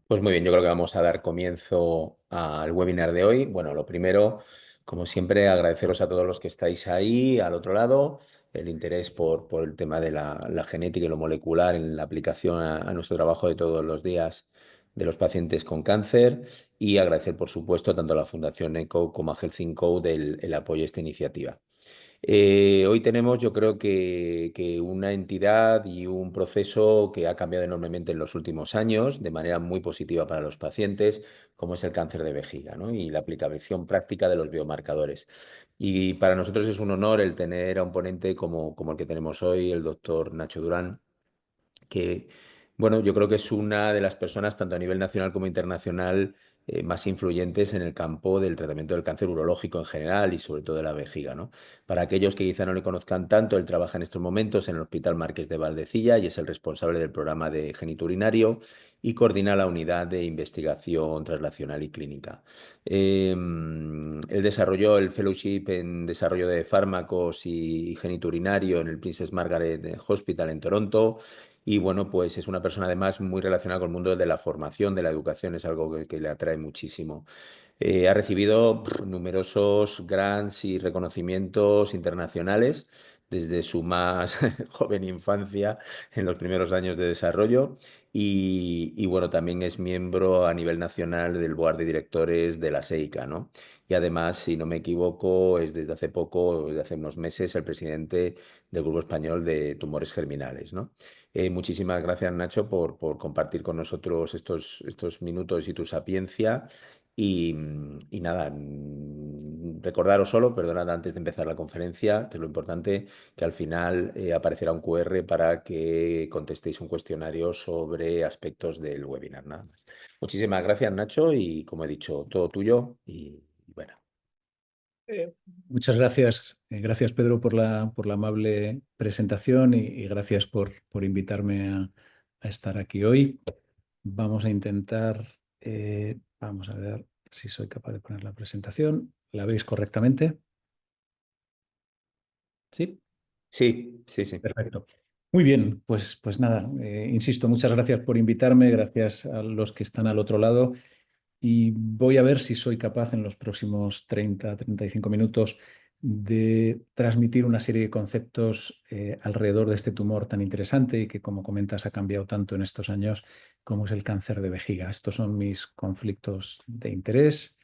Pues muy bien, yo creo que vamos a dar comienzo al webinar de hoy. Bueno, lo primero, como siempre, agradeceros a todos los que estáis ahí al otro lado, el interés por el tema de la genética y lo molecular en la aplicación a nuestro trabajo de todos los días de los pacientes con cáncer y agradecer, por supuesto, tanto a la Fundación ECO como a Health Code el apoyo a esta iniciativa. Hoy tenemos, yo creo que una entidad y un proceso que ha cambiado enormemente en los últimos años, de manera muy positiva para los pacientes, como es el cáncer de vejiga, ¿no? Y la aplicación práctica de los biomarcadores. Y para nosotros es un honor el tener a un ponente como el que tenemos hoy, el doctor Nacho Durán, que, bueno, yo creo que es una de las personas, tanto a nivel nacional como internacional, más influyentes en el campo del tratamiento del cáncer urológico en general y sobre todo de la vejiga, ¿no? Para aquellos que quizá no le conozcan tanto, él trabaja en estos momentos en el Hospital Marqués de Valdecilla y es el responsable del programa de geniturinario y coordina la unidad de investigación translacional y clínica. Él desarrolló el fellowship en desarrollo de fármacos y geniturinario en el Princess Margaret Hospital en Toronto. Y bueno, pues es una persona además muy relacionada con el mundo de la formación, de la educación, es algo que le atrae muchísimo. Ha recibido numerosos grants y reconocimientos internacionales desde su más joven infancia, en los primeros años de desarrollo. Y bueno, también es miembro a nivel nacional del board de directores de la SEICA, ¿no? Y además, si no me equivoco, es desde hace poco, desde hace unos meses, el presidente del Grupo Español de Tumores Germinales, ¿no? Muchísimas gracias, Nacho, por compartir con nosotros estos minutos y tu sapiencia. Y nada, recordaros solo, perdonad antes de empezar la conferencia, que es lo importante, que al final aparecerá un QR para que contestéis un cuestionario sobre aspectos del webinar, nada más. Muchísimas gracias, Nacho, y como he dicho, todo tuyo y bueno. Eh, Muchas gracias. Gracias, Pedro, por la amable presentación y gracias por invitarme a estar aquí hoy. Vamos a intentar, vamos a ver si soy capaz de poner la presentación. ¿La veis correctamente? Sí, Sí, sí, sí. perfecto. Muy bien, pues nada, insisto, muchas gracias por invitarme, gracias a los que están al otro lado. Y voy a ver si soy capaz en los próximos 30-35 minutos de transmitir una serie de conceptos alrededor de este tumor tan interesante y que, como comentas, ha cambiado tanto en estos años como es el cáncer de vejiga. Estos son mis conflictos de interés.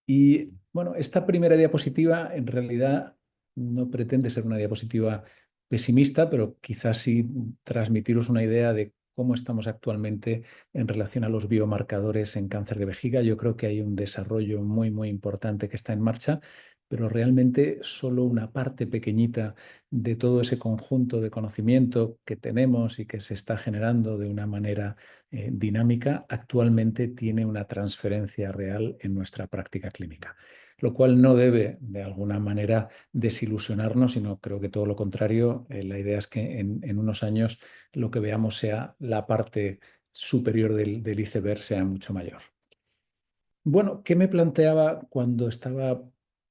Y bueno, esta primera diapositiva en realidad no pretende ser una diapositiva pesimista, pero quizás sí transmitiros una idea de cómo estamos actualmente en relación a los biomarcadores en cáncer de vejiga. Yo creo que hay un desarrollo muy, muy importante que está en marcha, pero realmente solo una parte pequeñita de todo ese conjunto de conocimiento que tenemos y que se está generando de una manera dinámica, actualmente tiene una transferencia real en nuestra práctica clínica, lo cual no debe de alguna manera desilusionarnos, sino creo que todo lo contrario. La idea es que en unos años lo que veamos sea la parte superior del iceberg sea mucho mayor. Bueno, ¿qué me planteaba cuando estaba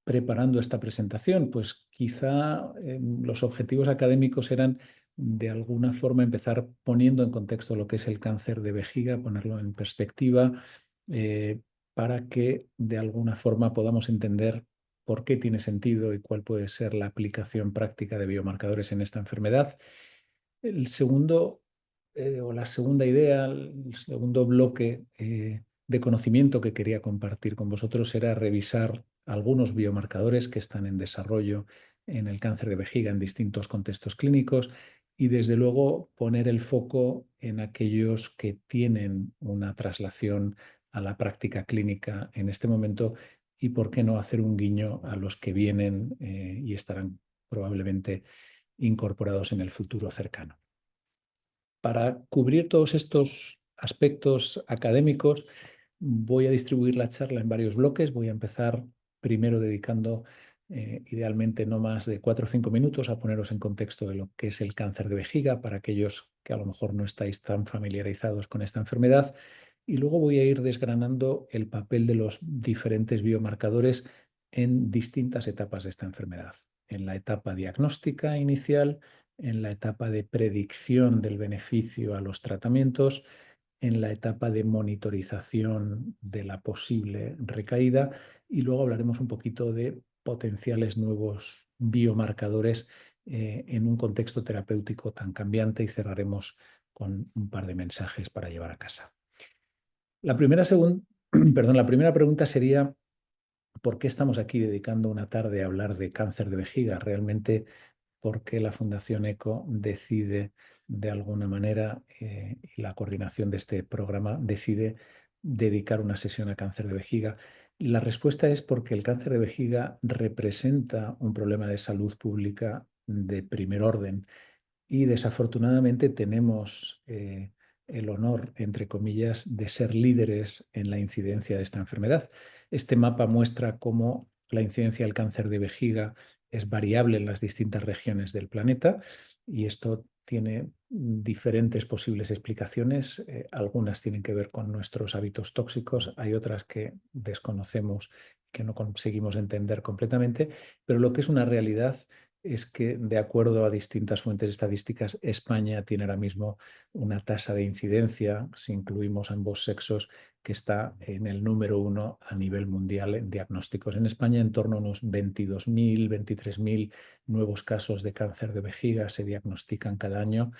preparando esta presentación? Pues quizá los objetivos académicos eran de alguna forma empezar poniendo en contexto lo que es el cáncer de vejiga, ponerlo en perspectiva, eh, para que de alguna forma podamos entender por qué tiene sentido y cuál puede ser la aplicación práctica de biomarcadores en esta enfermedad. El segundo, o la segunda idea, el segundo bloque de conocimiento que quería compartir con vosotros era revisar algunos biomarcadores que están en desarrollo en el cáncer de vejiga en distintos contextos clínicos y desde luego poner el foco en aquellos que tienen una traslación a la práctica clínica en este momento y por qué no hacer un guiño a los que vienen y estarán probablemente incorporados en el futuro cercano. Para cubrir todos estos aspectos académicos, voy a distribuir la charla en varios bloques. Voy a empezar primero dedicando idealmente no más de 4 o 5 minutos a poneros en contexto de lo que es el cáncer de vejiga para aquellos que a lo mejor no estáis tan familiarizados con esta enfermedad. Y luego voy a ir desgranando el papel de los diferentes biomarcadores en distintas etapas de esta enfermedad. En la etapa diagnóstica inicial, en la etapa de predicción del beneficio a los tratamientos, en la etapa de monitorización de la posible recaída y luego hablaremos un poquito de potenciales nuevos biomarcadores en un contexto terapéutico tan cambiante y cerraremos con un par de mensajes para llevar a casa. La primera, la primera pregunta sería, ¿por qué estamos aquí dedicando una tarde a hablar de cáncer de vejiga? Realmente, ¿por qué la Fundación ECO decide de alguna manera y la coordinación de este programa decide dedicar una sesión a cáncer de vejiga? La respuesta es porque el cáncer de vejiga representa un problema de salud pública de primer orden y desafortunadamente tenemos el honor, entre comillas, de ser líderes en la incidencia de esta enfermedad. Este mapa muestra cómo la incidencia del cáncer de vejiga es variable en las distintas regiones del planeta y esto tiene diferentes posibles explicaciones. Algunas tienen que ver con nuestros hábitos tóxicos, hay otras que desconocemos, que no conseguimos entender completamente, pero lo que es una realidad es que, de acuerdo a distintas fuentes estadísticas, España tiene ahora mismo una tasa de incidencia, si incluimos ambos sexos, que está en el número 1 a nivel mundial en diagnósticos. En España, en torno a unos 22.000, 23.000 nuevos casos de cáncer de vejiga se diagnostican cada año.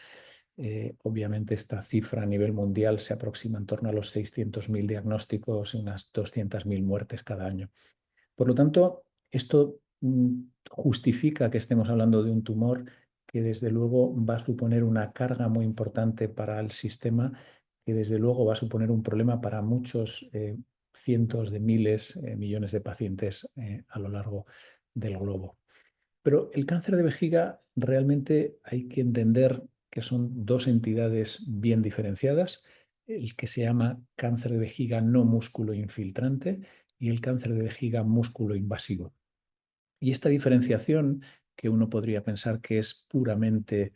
Obviamente, esta cifra a nivel mundial se aproxima en torno a los 600.000 diagnósticos y unas 200.000 muertes cada año. Por lo tanto, esto justifica que estemos hablando de un tumor que desde luego va a suponer una carga muy importante para el sistema, que desde luego va a suponer un problema para muchos cientos de miles, millones de pacientes a lo largo del globo. Pero el cáncer de vejiga realmente hay que entender que son dos entidades bien diferenciadas, el que se llama cáncer de vejiga no músculo infiltrante y el cáncer de vejiga músculo invasivo. Y esta diferenciación, que uno podría pensar que es puramente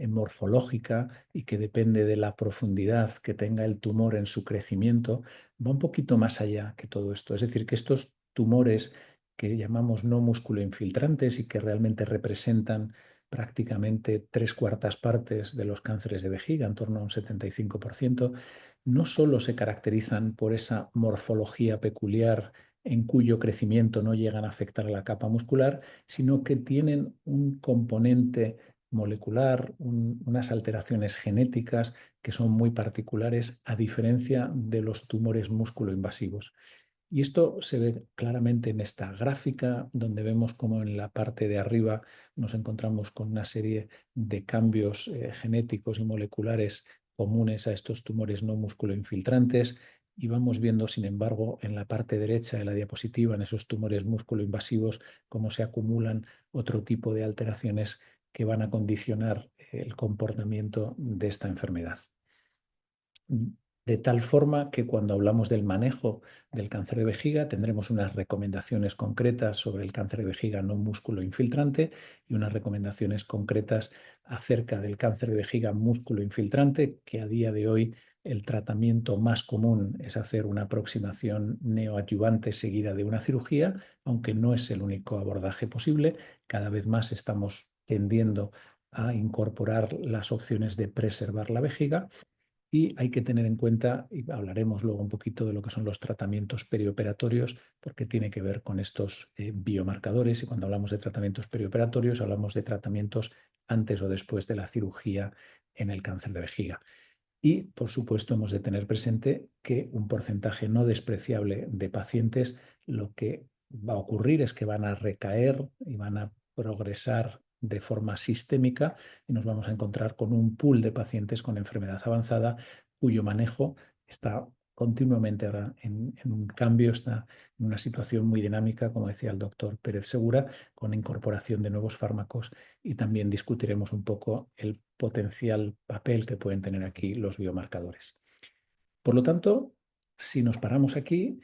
morfológica y que depende de la profundidad que tenga el tumor en su crecimiento, va un poquito más allá que todo esto. Es decir, que estos tumores que llamamos no músculo infiltrantes y que realmente representan prácticamente 3/4 de los cánceres de vejiga, en torno a un 75%, no solo se caracterizan por esa morfología peculiar en cuyo crecimiento no llegan a afectar a la capa muscular, sino que tienen un componente molecular, unas alteraciones genéticas que son muy particulares a diferencia de los tumores músculo-invasivos. Y esto se ve claramente en esta gráfica, donde vemos cómo en la parte de arriba nos encontramos con una serie de cambios genéticos y moleculares comunes a estos tumores no músculo-infiltrantes. Y vamos viendo, sin embargo, en la parte derecha de la diapositiva, en esos tumores músculo-invasivos, cómo se acumulan otro tipo de alteraciones que van a condicionar el comportamiento de esta enfermedad. De tal forma que cuando hablamos del manejo del cáncer de vejiga tendremos unas recomendaciones concretas sobre el cáncer de vejiga no músculo infiltrante y unas recomendaciones concretas acerca del cáncer de vejiga músculo infiltrante, que a día de hoy el tratamiento más común es hacer una aproximación neoadyuvante seguida de una cirugía, aunque no es el único abordaje posible. Cada vez más estamos tendiendo a incorporar las opciones de preservar la vejiga. Y hay que tener en cuenta, y hablaremos luego un poquito de lo que son los tratamientos perioperatorios, porque tiene que ver con estos biomarcadores. Y cuando hablamos de tratamientos perioperatorios, hablamos de tratamientos antes o después de la cirugía en el cáncer de vejiga. Y, por supuesto, hemos de tener presente que un porcentaje no despreciable de pacientes lo que va a ocurrir es que van a recaer y van a progresar de forma sistémica y nos vamos a encontrar con un pool de pacientes con enfermedad avanzada cuyo manejo está continuamente ahora en un cambio, está en una situación muy dinámica, como decía el doctor Pérez Segura, con incorporación de nuevos fármacos y también discutiremos un poco el potencial papel que pueden tener aquí los biomarcadores. Por lo tanto, si nos paramos aquí,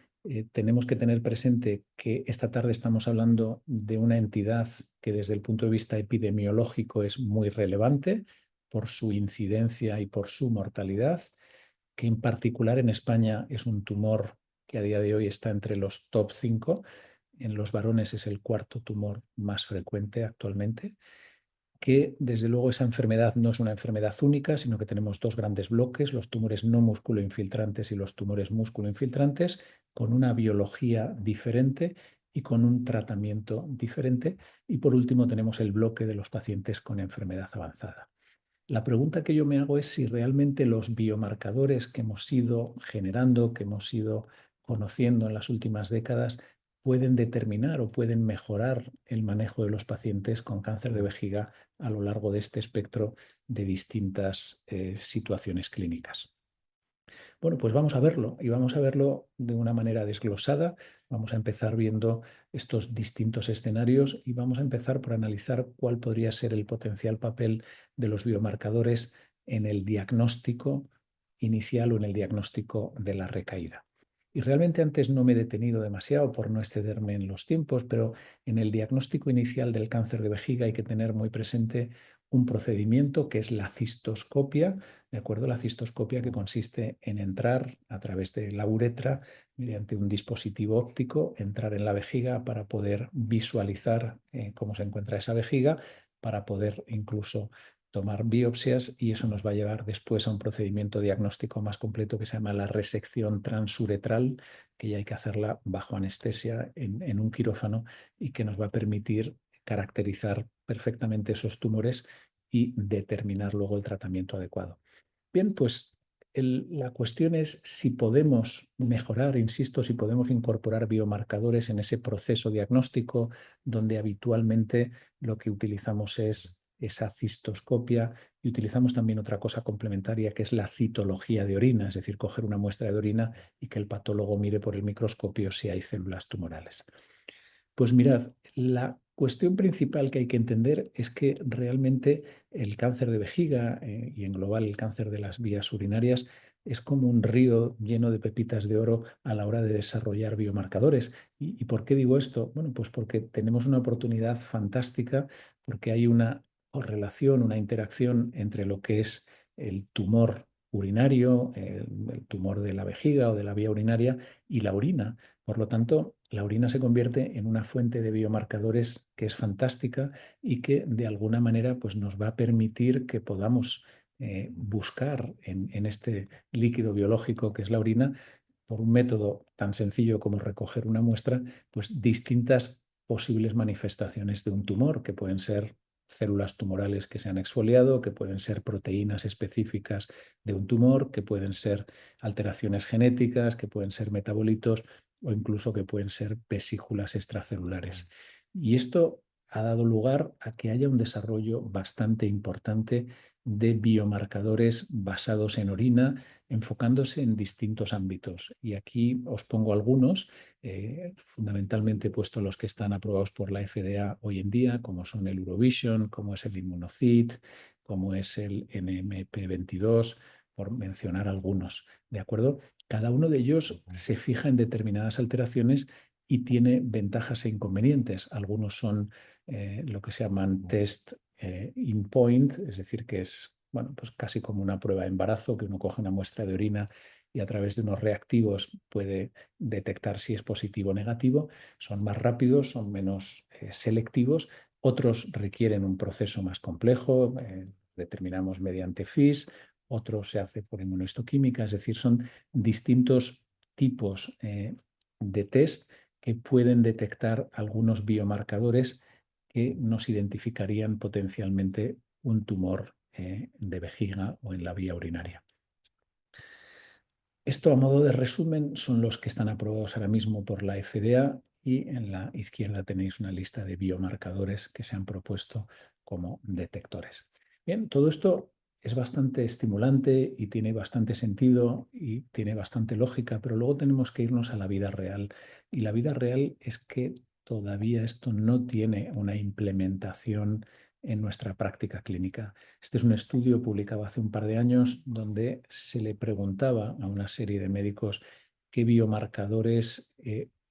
tenemos que tener presente que esta tarde estamos hablando de una entidad que desde el punto de vista epidemiológico es muy relevante por su incidencia y por su mortalidad, que en particular en España es un tumor que a día de hoy está entre los top 5. En los varones es el cuarto tumor más frecuente actualmente. que desde luego esa enfermedad no es una enfermedad única, sino que tenemos dos grandes bloques, los tumores no musculoinfiltrantes y los tumores musculoinfiltrantes, con una biología diferente y con un tratamiento diferente. Y por último tenemos el bloque de los pacientes con enfermedad avanzada. La pregunta que yo me hago es si realmente los biomarcadores que hemos ido generando, que hemos ido conociendo en las últimas décadas, pueden determinar o pueden mejorar el manejo de los pacientes con cáncer de vejiga a lo largo de este espectro de distintas situaciones clínicas. Bueno, pues vamos a verlo y vamos a verlo de una manera desglosada. Vamos a empezar viendo estos distintos escenarios y vamos a empezar por analizar cuál podría ser el potencial papel de los biomarcadores en el diagnóstico inicial o en el diagnóstico de la recaída. Y realmente antes no me he detenido demasiado por no excederme en los tiempos, pero en el diagnóstico inicial del cáncer de vejiga hay que tener muy presente un procedimiento que es la cistoscopia. ¿De acuerdo? La cistoscopia, que consiste en entrar a través de la uretra mediante un dispositivo óptico, entrar en la vejiga para poder visualizar cómo se encuentra esa vejiga, para poder incluso tomar biopsias, y eso nos va a llevar después a un procedimiento diagnóstico más completo que se llama la resección transuretral, que ya hay que hacerla bajo anestesia en un quirófano y que nos va a permitir caracterizar perfectamente esos tumores y determinar luego el tratamiento adecuado. Bien, pues la cuestión es si podemos mejorar, insisto, si podemos incorporar biomarcadores en ese proceso diagnóstico donde habitualmente lo que utilizamos es esa cistoscopia, y utilizamos también otra cosa complementaria que es la citología de orina, es decir, coger una muestra de orina y que el patólogo mire por el microscopio si hay células tumorales. Pues mirad, la cuestión principal que hay que entender es que realmente el cáncer de vejiga y en global el cáncer de las vías urinarias es como un río lleno de pepitas de oro a la hora de desarrollar biomarcadores. ¿Y por qué digo esto? Bueno, pues porque tenemos una oportunidad fantástica, porque hay una correlación, una interacción entre lo que es el tumor urinario, el tumor de la vejiga o de la vía urinaria, y la orina. Por lo tanto, la orina se convierte en una fuente de biomarcadores que es fantástica y que de alguna manera pues, nos va a permitir que podamos buscar en este líquido biológico que es la orina, por un método tan sencillo como recoger una muestra, pues distintas posibles manifestaciones de un tumor, que pueden ser células tumorales que se han exfoliado, que pueden ser proteínas específicas de un tumor, que pueden ser alteraciones genéticas, que pueden ser metabolitos o incluso que pueden ser vesículas extracelulares. Y esto ha dado lugar a que haya un desarrollo bastante importante de biomarcadores basados en orina, enfocándose en distintos ámbitos. Y aquí os pongo algunos, fundamentalmente he puesto los que están aprobados por la FDA hoy en día, como son el Eurovision, como es el Immunocid, como es el NMP22, por mencionar algunos. ¿De acuerdo? Cada uno de ellos se fija en determinadas alteraciones y tiene ventajas e inconvenientes. Algunos son lo que se llaman test in point, es decir, que es bueno, pues casi como una prueba de embarazo, que uno coge una muestra de orina y a través de unos reactivos puede detectar si es positivo o negativo. Son más rápidos, son menos selectivos. Otros requieren un proceso más complejo, determinamos mediante FIS, otros se hace por inmunohistoquímica, es decir, son distintos tipos de test que pueden detectar algunos biomarcadores que nos identificarían potencialmente un tumor de vejiga o en la vía urinaria. Esto, a modo de resumen, son los que están aprobados ahora mismo por la FDA, y en la izquierda tenéis una lista de biomarcadores que se han propuesto como detectores. Bien, todo esto es bastante estimulante y tiene bastante sentido y tiene bastante lógica, pero luego tenemos que irnos a la vida real. Y la vida real es que todavía esto no tiene una implementación en nuestra práctica clínica. Este es un estudio publicado hace un par de años donde se le preguntaba a una serie de médicos qué biomarcadores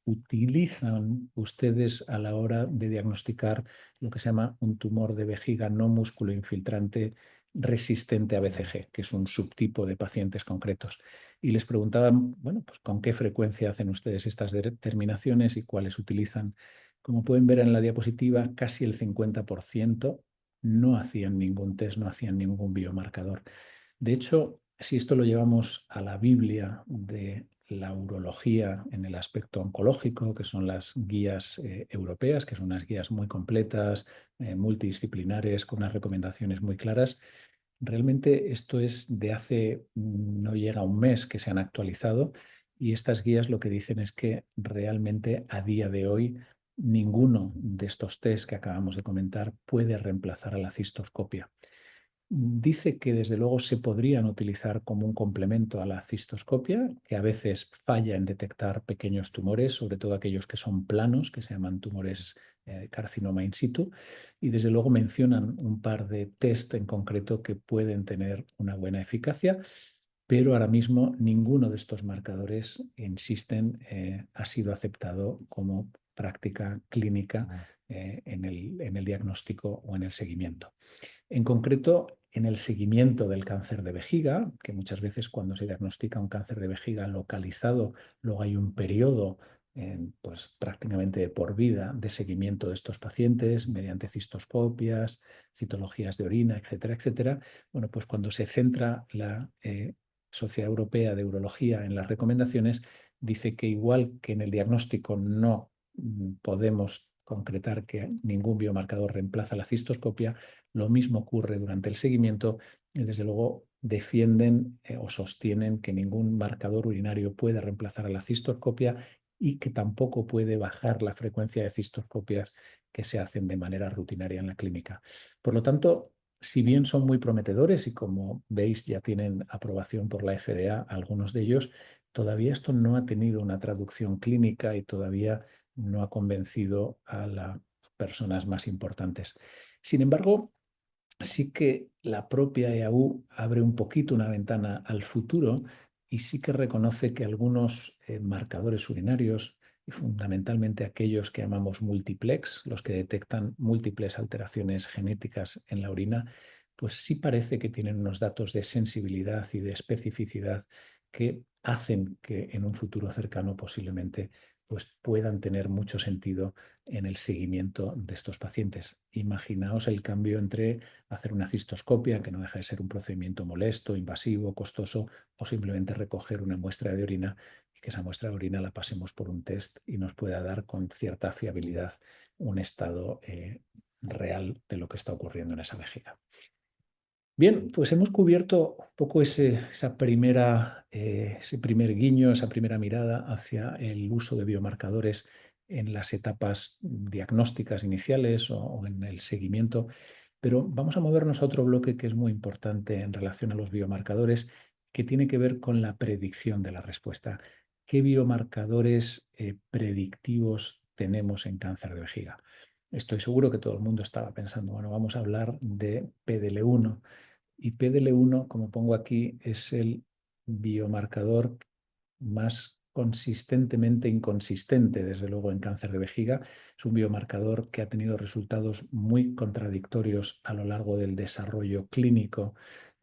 utilizan ustedes a la hora de diagnosticar lo que se llama un tumor de vejiga no músculo-infiltrante resistente a BCG, que es un subtipo de pacientes concretos. Y les preguntaban, bueno, pues con qué frecuencia hacen ustedes estas determinaciones y cuáles utilizan. Como pueden ver en la diapositiva, casi el 50% no hacían ningún test, no hacían ningún biomarcador. De hecho, si esto lo llevamos a la Biblia de la urología en el aspecto oncológico, que son las guías europeas, que son unas guías muy completas, multidisciplinares, con unas recomendaciones muy claras, realmente esto es de hace, no llega a un mes que se han actualizado, y estas guías lo que dicen es que realmente a día de hoy ninguno de estos test que acabamos de comentar puede reemplazar a la cistoscopia. Dice que desde luego se podrían utilizar como un complemento a la cistoscopia, que a veces falla en detectar pequeños tumores, sobre todo aquellos que son planos, que se llaman tumores carcinoma in situ, y desde luego mencionan un par de test en concreto que pueden tener una buena eficacia, pero ahora mismo ninguno de estos marcadores, insisten, ha sido aceptado como práctica clínica en el diagnóstico o en el seguimiento. En concreto, en el seguimiento del cáncer de vejiga, que muchas veces cuando se diagnostica un cáncer de vejiga localizado, luego hay un periodo pues prácticamente de por vida de seguimiento de estos pacientes mediante cistoscopias, citologías de orina, etcétera, etcétera. Bueno, pues cuando se centra la Sociedad Europea de Urología en las recomendaciones, dice que igual que en el diagnóstico no podemos concretar que ningún biomarcador reemplaza la cistoscopia, lo mismo ocurre durante el seguimiento y desde luego defienden o sostienen que ningún marcador urinario puede reemplazar a la cistoscopia y que tampoco puede bajar la frecuencia de cistoscopias que se hacen de manera rutinaria en la clínica. Por lo tanto, si bien son muy prometedores y como veis ya tienen aprobación por la FDA, algunos de ellos, todavía esto no ha tenido una traducción clínica y todavía no ha convencido a las personas más importantes. Sin embargo, sí que la propia EAU abre un poquito una ventana al futuro y sí que reconoce que algunos marcadores urinarios, y fundamentalmente aquellos que llamamos multiplex, los que detectan múltiples alteraciones genéticas en la orina, pues sí parece que tienen unos datos de sensibilidad y de especificidad que hacen que en un futuro cercano posiblemente pues puedan tener mucho sentido en el seguimiento de estos pacientes. Imaginaos el cambio entre hacer una cistoscopia, que no deja de ser un procedimiento molesto, invasivo, costoso, o simplemente recoger una muestra de orina y que esa muestra de orina la pasemos por un test y nos pueda dar con cierta fiabilidad un estado real de lo que está ocurriendo en esa vejiga. Bien, pues hemos cubierto un poco ese primer guiño, esa primera mirada hacia el uso de biomarcadores en las etapas diagnósticas iniciales o en el seguimiento, pero vamos a movernos a otro bloque que es muy importante en relación a los biomarcadores, que tiene que ver con la predicción de la respuesta. ¿Qué biomarcadores predictivos tenemos en cáncer de vejiga? Estoy seguro que todo el mundo estaba pensando, bueno, vamos a hablar de PDL1. Y PDL1, como pongo aquí, es el biomarcador más consistentemente inconsistente, desde luego en cáncer de vejiga. Es un biomarcador que ha tenido resultados muy contradictorios a lo largo del desarrollo clínico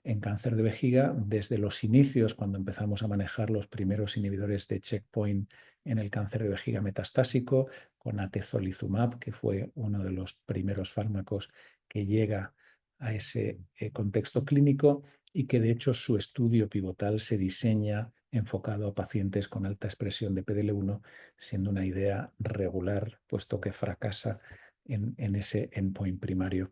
en cáncer de vejiga, desde los inicios, cuando empezamos a manejar los primeros inhibidores de checkpoint en el cáncer de vejiga metastásico, con atezolizumab, que fue uno de los primeros fármacos que llega a ese contexto clínico y que de hecho su estudio pivotal se diseña enfocado a pacientes con alta expresión de PDL1, siendo una idea regular, puesto que fracasa en ese endpoint primario.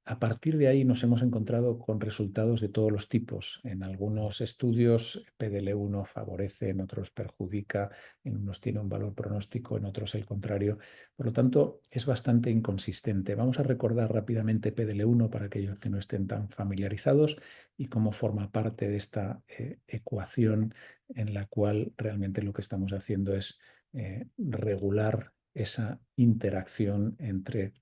A partir de ahí nos hemos encontrado con resultados de todos los tipos. En algunos estudios PDL1 favorece, en otros perjudica, en unos tiene un valor pronóstico, en otros el contrario. Por lo tanto, es bastante inconsistente. Vamos a recordar rápidamente PDL1 para aquellos que no estén tan familiarizados y cómo forma parte de esta ecuación en la cual realmente lo que estamos haciendo es regular esa interacción entre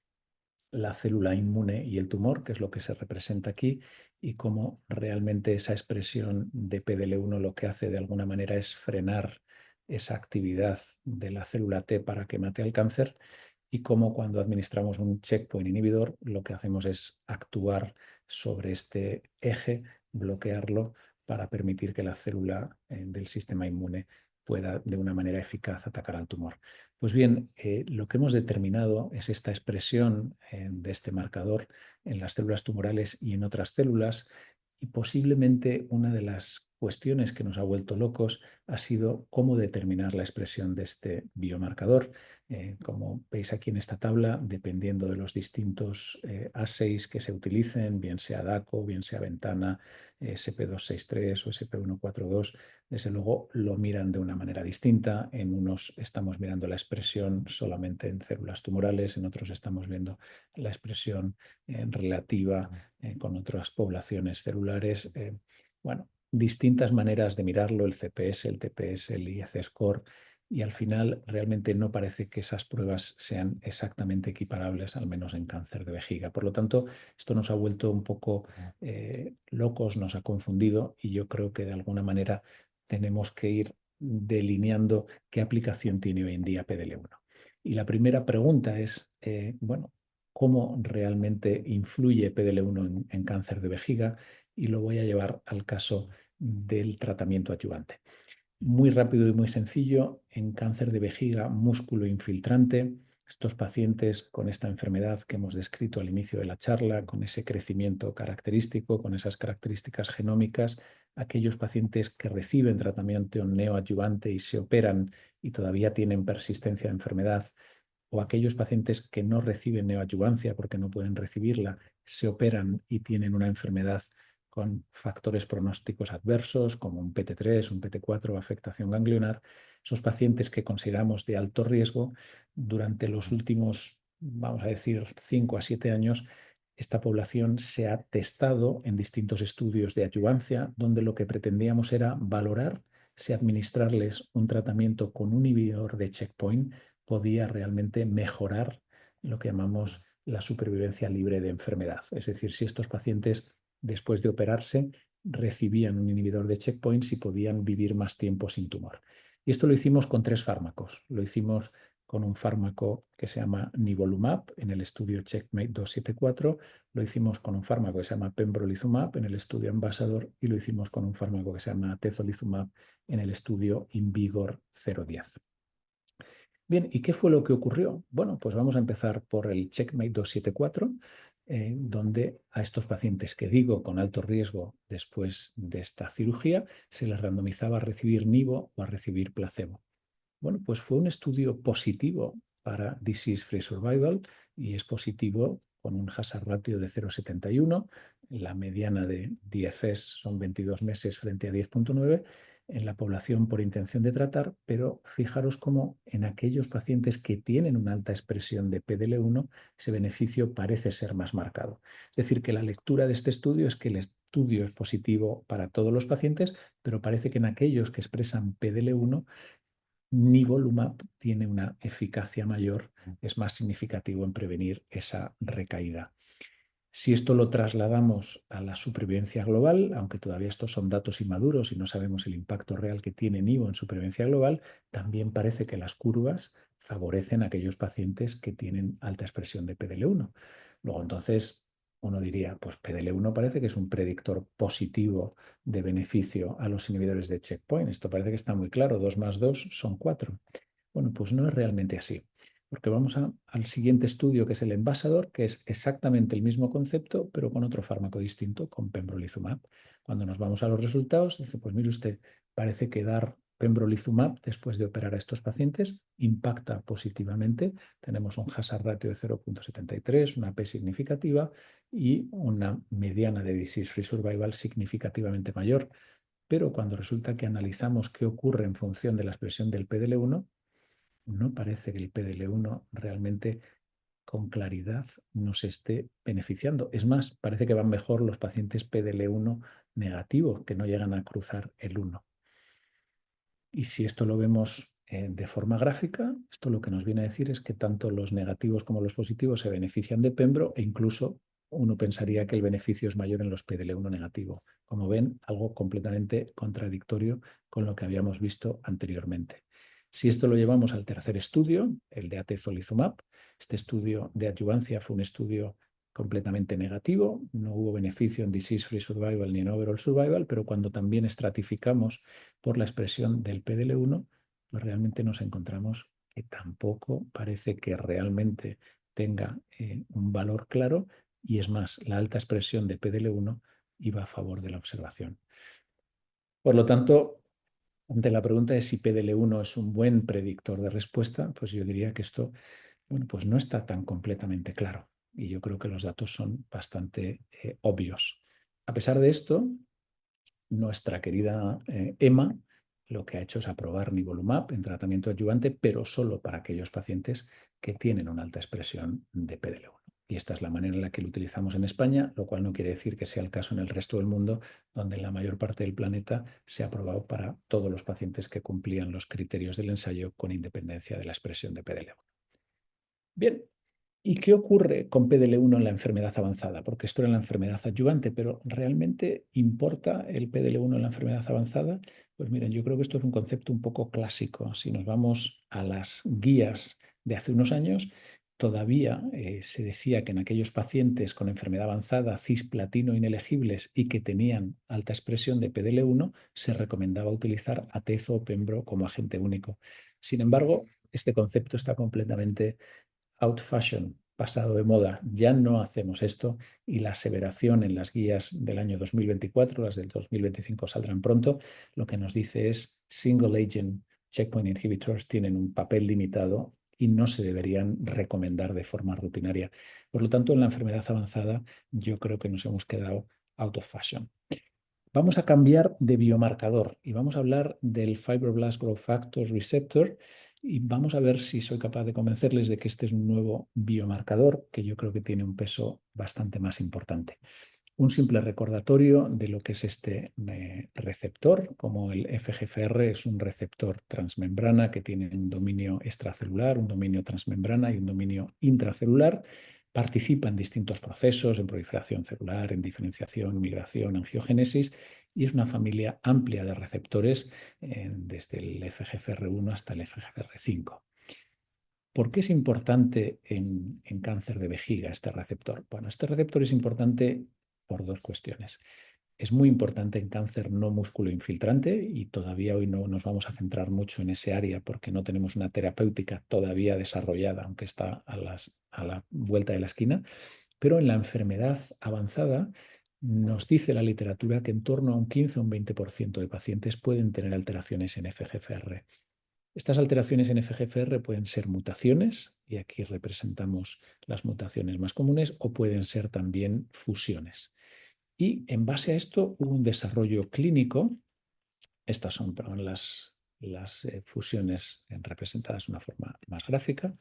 la célula inmune y el tumor, que es lo que se representa aquí, y cómo realmente esa expresión de PDL1 lo que hace de alguna manera es frenar esa actividad de la célula T para que mate al cáncer, y cómo cuando administramos un checkpoint inhibidor lo que hacemos es actuar sobre este eje, bloquearlo para permitir que la célula del sistema inmune pueda de una manera eficaz atacar al tumor. Pues bien, lo que hemos determinado es esta expresión de este marcador en las células tumorales y en otras células, y posiblemente una de las cuestiones que nos ha vuelto locos ha sido cómo determinar la expresión de este biomarcador. Como veis aquí en esta tabla, dependiendo de los distintos assays que se utilicen, bien sea DACO, bien sea Ventana, SP263 o SP142, desde luego lo miran de una manera distinta. En unos estamos mirando la expresión solamente en células tumorales, en otros estamos viendo la expresión relativa con otras poblaciones celulares. Bueno, distintas maneras de mirarlo, el CPS, el TPS, el IEC-score, y al final realmente no parece que esas pruebas sean exactamente equiparables, al menos en cáncer de vejiga. Por lo tanto, esto nos ha vuelto un poco locos, nos ha confundido, y yo creo que de alguna manera tenemos que ir delineando qué aplicación tiene hoy en día PDL1. Y la primera pregunta es, bueno, ¿cómo realmente influye PDL1 en cáncer de vejiga? Y lo voy a llevar al caso del tratamiento adyuvante. Muy rápido y muy sencillo, en cáncer de vejiga músculo infiltrante, estos pacientes con esta enfermedad que hemos descrito al inicio de la charla, con ese crecimiento característico, con esas características genómicas, aquellos pacientes que reciben tratamiento neoadyuvante y se operan y todavía tienen persistencia de enfermedad, o aquellos pacientes que no reciben neoadyuvancia porque no pueden recibirla, se operan y tienen una enfermedad con factores pronósticos adversos como un PT3, un PT4 o afectación ganglionar. Esos pacientes que consideramos de alto riesgo, durante los últimos, vamos a decir, 5 a 7 años, esta población se ha testado en distintos estudios de adyuvancia, donde lo que pretendíamos era valorar si administrarles un tratamiento con un inhibidor de checkpoint podía realmente mejorar lo que llamamos la supervivencia libre de enfermedad. Es decir, si estos pacientes, después de operarse, recibían un inhibidor de checkpoints y podían vivir más tiempo sin tumor. Y esto lo hicimos con 3 fármacos. Lo hicimos con un fármaco que se llama nivolumab en el estudio Checkmate 274, lo hicimos con un fármaco que se llama pembrolizumab en el estudio Ambassador, y lo hicimos con un fármaco que se llama atezolizumab en el estudio InVigor 010. Bien, ¿y qué fue lo que ocurrió? Bueno, pues vamos a empezar por el Checkmate 274, donde a estos pacientes que digo con alto riesgo después de esta cirugía se les randomizaba a recibir nivo o a recibir placebo. Bueno, pues fue un estudio positivo para Disease Free Survival, y es positivo con un hazard ratio de 0,71. La mediana de DFS son 22 meses frente a 10,9 en la población por intención de tratar, pero fijaros cómo en aquellos pacientes que tienen una alta expresión de PDL1, ese beneficio parece ser más marcado. Es decir, que la lectura de este estudio es que el estudio es positivo para todos los pacientes, pero parece que en aquellos que expresan PDL1, nivolumab tiene una eficacia mayor, es más significativo en prevenir esa recaída. Si esto lo trasladamos a la supervivencia global, aunque todavía estos son datos inmaduros y no sabemos el impacto real que tiene nivo en supervivencia global, también parece que las curvas favorecen a aquellos pacientes que tienen alta expresión de PDL1. Luego, entonces, uno diría, pues PDL1 parece que es un predictor positivo de beneficio a los inhibidores de checkpoint. Esto parece que está muy claro, 2 más 2 son 4. Bueno, pues no es realmente así, porque vamos al siguiente estudio, que es el Ambassador, que es exactamente el mismo concepto, pero con otro fármaco distinto, con pembrolizumab. Cuando nos vamos a los resultados, dice, pues mire usted, parece que dar pembrolizumab después de operar a estos pacientes impacta positivamente. Tenemos un hazard ratio de 0,73, una P significativa y una mediana de disease-free survival significativamente mayor. Pero cuando resulta que analizamos qué ocurre en función de la expresión del PDL1, no parece que el PDL1 realmente con claridad nos esté beneficiando. Es más, parece que van mejor los pacientes PDL1 negativos, que no llegan a cruzar el 1. Y si esto lo vemos de forma gráfica, esto lo que nos viene a decir es que tanto los negativos como los positivos se benefician de Pembro, e incluso uno pensaría que el beneficio es mayor en los PDL1 negativo. Como ven, algo completamente contradictorio con lo que habíamos visto anteriormente. Si esto lo llevamos al tercer estudio, el de atezolizumab, este estudio de adyuvancia fue un estudio completamente negativo, no hubo beneficio en disease-free survival ni en overall survival, pero cuando también estratificamos por la expresión del PDL1, pues realmente nos encontramos que tampoco parece que realmente tenga un valor claro, y es más, la alta expresión de PDL1 iba a favor de la observación. Por lo tanto, ante la pregunta de si PDL1 es un buen predictor de respuesta, pues yo diría que esto, bueno, pues no está tan completamente claro. Y yo creo que los datos son bastante obvios. A pesar de esto, nuestra querida EMA lo que ha hecho es aprobar nivolumab en tratamiento adyuvante, pero solo para aquellos pacientes que tienen una alta expresión de PDL1. Y esta es la manera en la que lo utilizamos en España, lo cual no quiere decir que sea el caso en el resto del mundo, donde en la mayor parte del planeta se ha aprobado para todos los pacientes que cumplían los criterios del ensayo con independencia de la expresión de PDL1. Bien, ¿y qué ocurre con PDL1 en la enfermedad avanzada? Porque esto era en la enfermedad adyuvante, pero ¿realmente importa el PDL1 en la enfermedad avanzada? Pues miren, yo creo que esto es un concepto un poco clásico. Si nos vamos a las guías de hace unos años, todavía se decía que en aquellos pacientes con enfermedad avanzada, cisplatino inelegibles y que tenían alta expresión de PDL1, se recomendaba utilizar atezo o pembro como agente único. Sin embargo, este concepto está completamente out fashion, pasado de moda. Ya no hacemos esto, y la aseveración en las guías del año 2024, las del 2025 saldrán pronto, lo que nos dice es single agent checkpoint inhibitors tienen un papel limitado y no se deberían recomendar de forma rutinaria. Por lo tanto, en la enfermedad avanzada yo creo que nos hemos quedado out of fashion. Vamos a cambiar de biomarcador y vamos a hablar del Fibroblast Growth Factor Receptor, y vamos a ver si soy capaz de convencerles de que este es un nuevo biomarcador que yo creo que tiene un peso bastante más importante. Un simple recordatorio de lo que es este receptor. Como el FGFR es un receptor transmembrana que tiene un dominio extracelular, un dominio transmembrana y un dominio intracelular. Participa en distintos procesos, en proliferación celular, en diferenciación, migración, angiogénesis, y es una familia amplia de receptores desde el FGFR1 hasta el FGFR5. ¿Por qué es importante en cáncer de vejiga este receptor? Bueno, este receptor es importante por dos cuestiones. Es muy importante en cáncer no músculo-infiltrante, y todavía hoy no nos vamos a centrar mucho en ese área porque no tenemos una terapéutica todavía desarrollada, aunque está a la vuelta de la esquina. Pero en la enfermedad avanzada nos dice la literatura que en torno a un 15 o un 20% de pacientes pueden tener alteraciones en FGFR. Estas alteraciones en FGFR pueden ser mutaciones, y aquí representamos las mutaciones más comunes, o pueden ser también fusiones. Y en base a esto hubo un desarrollo clínico. Estas son, perdón, las fusiones representadas de una forma más gráfica.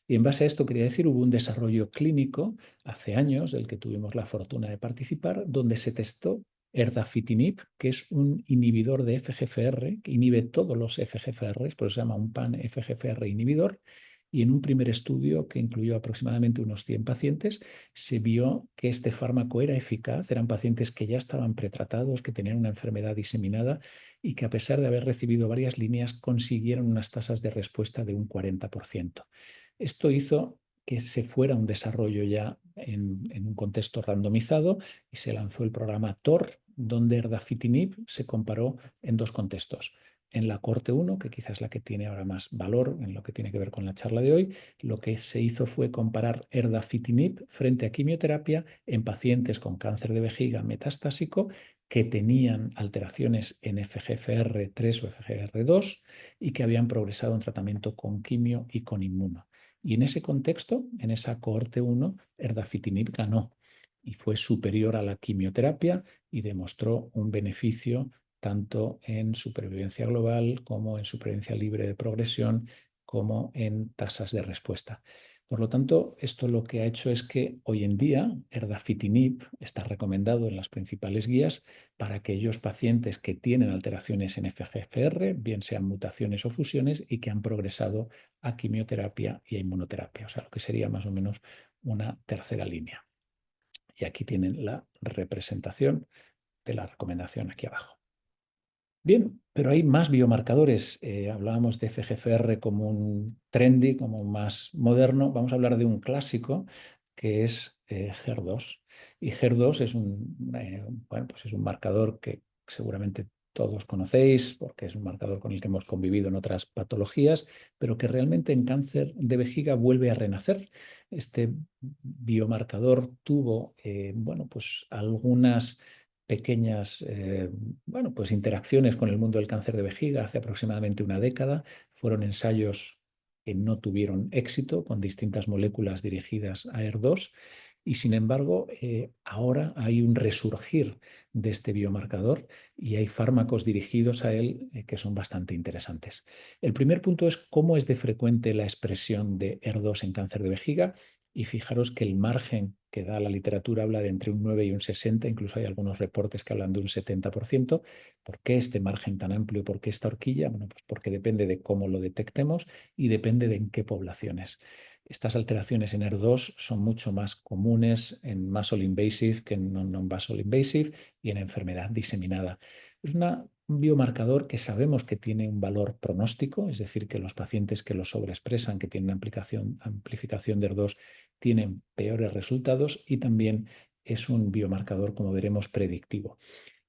Y en base a esto, quería decir, hubo un desarrollo clínico hace años del que tuvimos la fortuna de participar, donde se testó erdafitinib, que es un inhibidor de FGFR, que inhibe todos los FGFRs, por eso se llama un pan-FGFR inhibidor. Y en un primer estudio que incluyó aproximadamente unos 100 pacientes, se vio que este fármaco era eficaz. Eran pacientes que ya estaban pretratados, que tenían una enfermedad diseminada, y que a pesar de haber recibido varias líneas, consiguieron unas tasas de respuesta de un 40%. Esto hizo que se fuera un desarrollo ya en un contexto randomizado, y se lanzó el programa TOR, donde erdafitinib se comparó en dos contextos. En la cohorte 1, que quizás es la que tiene ahora más valor en lo que tiene que ver con la charla de hoy, lo que se hizo fue comparar erdafitinib frente a quimioterapia en pacientes con cáncer de vejiga metastásico que tenían alteraciones en FGFR3 o FGFR2 y que habían progresado en tratamiento con quimio y con inmuno. Y en ese contexto, en esa cohorte 1, erdafitinib ganó y fue superior a la quimioterapia, y demostró un beneficio tanto en supervivencia global como en supervivencia libre de progresión, como en tasas de respuesta. Por lo tanto, esto lo que ha hecho es que hoy en día erdafitinib está recomendado en las principales guías para aquellos pacientes que tienen alteraciones en FGFR, bien sean mutaciones o fusiones, y que han progresado a quimioterapia y a inmunoterapia, o sea, lo que sería más o menos una tercera línea. Y aquí tienen la representación de la recomendación aquí abajo. Bien, pero hay más biomarcadores. Hablábamos de FGFR como un trendy, como más moderno. Vamos a hablar de un clásico que es HER2. Y HER2 es bueno, pues es un marcador que seguramente todos conocéis, porque es un marcador con el que hemos convivido en otras patologías, pero que realmente en cáncer de vejiga vuelve a renacer. Este biomarcador tuvo, bueno, pues algunas pequeñas bueno, pues interacciones con el mundo del cáncer de vejiga hace aproximadamente una década. Fueron ensayos que no tuvieron éxito con distintas moléculas dirigidas a ER2 y sin embargo ahora hay un resurgir de este biomarcador y hay fármacos dirigidos a él que son bastante interesantes. El primer punto es cómo es de frecuente la expresión de ER2 en cáncer de vejiga. Y fijaros que el margen que da la literatura habla de entre un 9 y un 60, incluso hay algunos reportes que hablan de un 70%. ¿Por qué este margen tan amplio? ¿Por qué esta horquilla? Bueno, pues porque depende de cómo lo detectemos y depende de en qué poblaciones. Estas alteraciones en ER2 son mucho más comunes en muscle invasive que en non-muscle invasive y en enfermedad diseminada. Es un biomarcador que sabemos que tiene un valor pronóstico, es decir, que los pacientes que lo sobreexpresan, que tienen amplificación de ER2, tienen peores resultados y también es un biomarcador, como veremos, predictivo.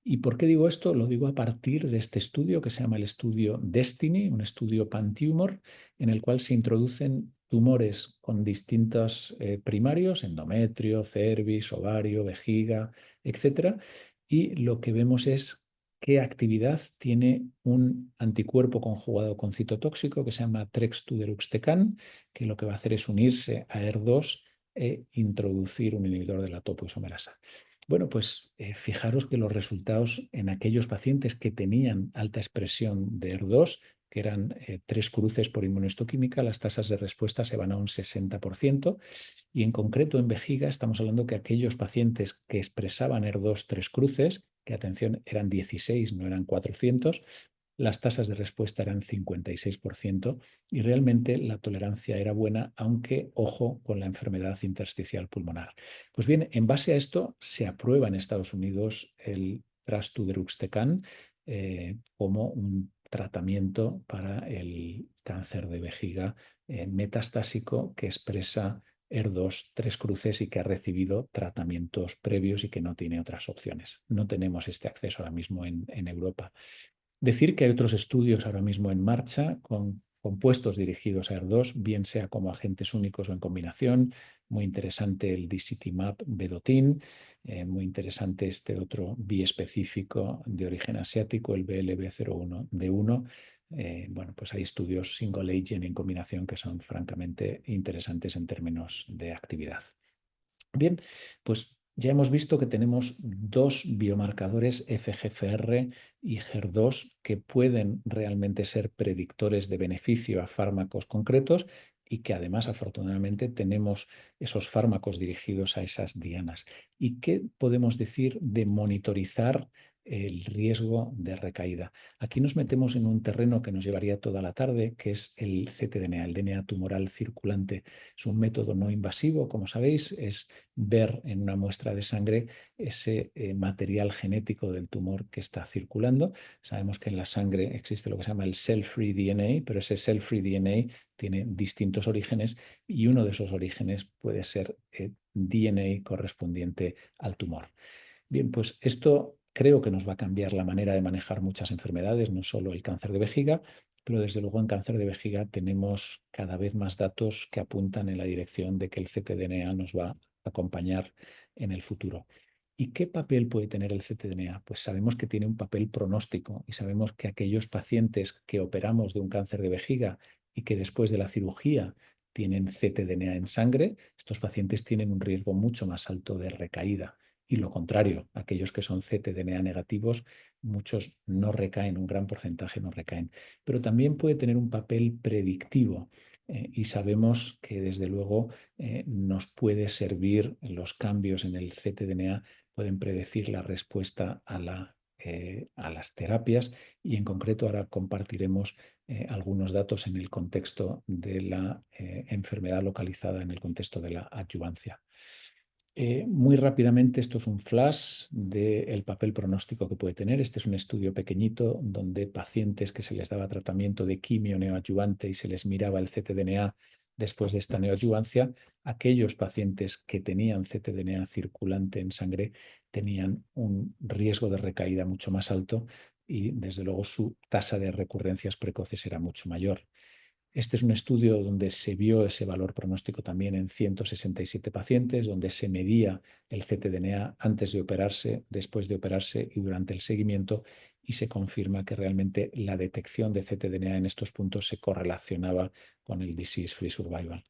¿Y por qué digo esto? Lo digo a partir de este estudio que se llama el estudio DESTINY, un estudio pan-tumor, en el cual se introducen tumores con distintos primarios, endometrio, cervix, ovario, vejiga, etcétera, y lo que vemos es qué actividad tiene un anticuerpo conjugado con citotóxico que se llama trextuderuxtecan, que lo que va a hacer es unirse a ER2 e introducir un inhibidor de la topoisomerasa. Bueno, pues fijaros que los resultados en aquellos pacientes que tenían alta expresión de ER2, que eran 3 cruces por inmunohistoquímica, las tasas de respuesta se van a un 60%. Y en concreto en vejiga estamos hablando que aquellos pacientes que expresaban ER2 3 cruces, que atención, eran 16, no eran 400, las tasas de respuesta eran 56% y realmente la tolerancia era buena, aunque ojo con la enfermedad intersticial pulmonar. Pues bien, en base a esto se aprueba en Estados Unidos el trastuzumab como un tratamiento para el cáncer de vejiga metastásico que expresa ER2 3 cruces y que ha recibido tratamientos previos y que no tiene otras opciones. No tenemos este acceso ahora mismo en Europa. Decir que hay otros estudios ahora mismo en marcha con compuestos dirigidos a ER2, bien sea como agentes únicos o en combinación. Muy interesante el disitimab vedotin, muy interesante este otro biespecífico de origen asiático, el BLB01D1. Bueno, pues hay estudios single agent en combinación que son francamente interesantes en términos de actividad. Bien, pues ya hemos visto que tenemos dos biomarcadores FGFR y HER2 que pueden realmente ser predictores de beneficio a fármacos concretos y que además afortunadamente tenemos esos fármacos dirigidos a esas dianas. ¿Y qué podemos decir de monitorizar el riesgo de recaída? Aquí nos metemos en un terreno que nos llevaría toda la tarde, que es el ctDNA, el DNA tumoral circulante. Es un método no invasivo, como sabéis, es ver en una muestra de sangre ese material genético del tumor que está circulando. Sabemos que en la sangre existe lo que se llama el cell-free DNA, pero ese cell-free DNA tiene distintos orígenes y uno de esos orígenes puede ser DNA correspondiente al tumor. Bien, pues esto creo que nos va a cambiar la manera de manejar muchas enfermedades, no solo el cáncer de vejiga, pero desde luego en cáncer de vejiga tenemos cada vez más datos que apuntan en la dirección de que el ctDNA nos va a acompañar en el futuro. ¿Y qué papel puede tener el ctDNA? Pues sabemos que tiene un papel pronóstico y sabemos que aquellos pacientes que operamos de un cáncer de vejiga y que después de la cirugía tienen ctDNA en sangre, estos pacientes tienen un riesgo mucho más alto de recaída. Y lo contrario, aquellos que son ctDNA negativos, muchos no recaen, un gran porcentaje no recaen. Pero también puede tener un papel predictivo y sabemos que desde luego nos puede servir los cambios en el ctDNA, pueden predecir la respuesta a las terapias y en concreto ahora compartiremos algunos datos en el contexto de la enfermedad localizada, en el contexto de la adyuvancia. Muy rápidamente, esto es un flash del papel pronóstico que puede tener. Este es un estudio pequeñito donde pacientes que se les daba tratamiento de quimio neoadyuvante y se les miraba el ctDNA después de esta neoadyuvancia, aquellos pacientes que tenían ctDNA circulante en sangre tenían un riesgo de recaída mucho más alto y desde luego su tasa de recurrencias precoces era mucho mayor. Este es un estudio donde se vio ese valor pronóstico también en 167 pacientes, donde se medía el ctDNA antes de operarse, después de operarse y durante el seguimiento, y se confirma que realmente la detección de ctDNA en estos puntos se correlacionaba con el disease-free survival.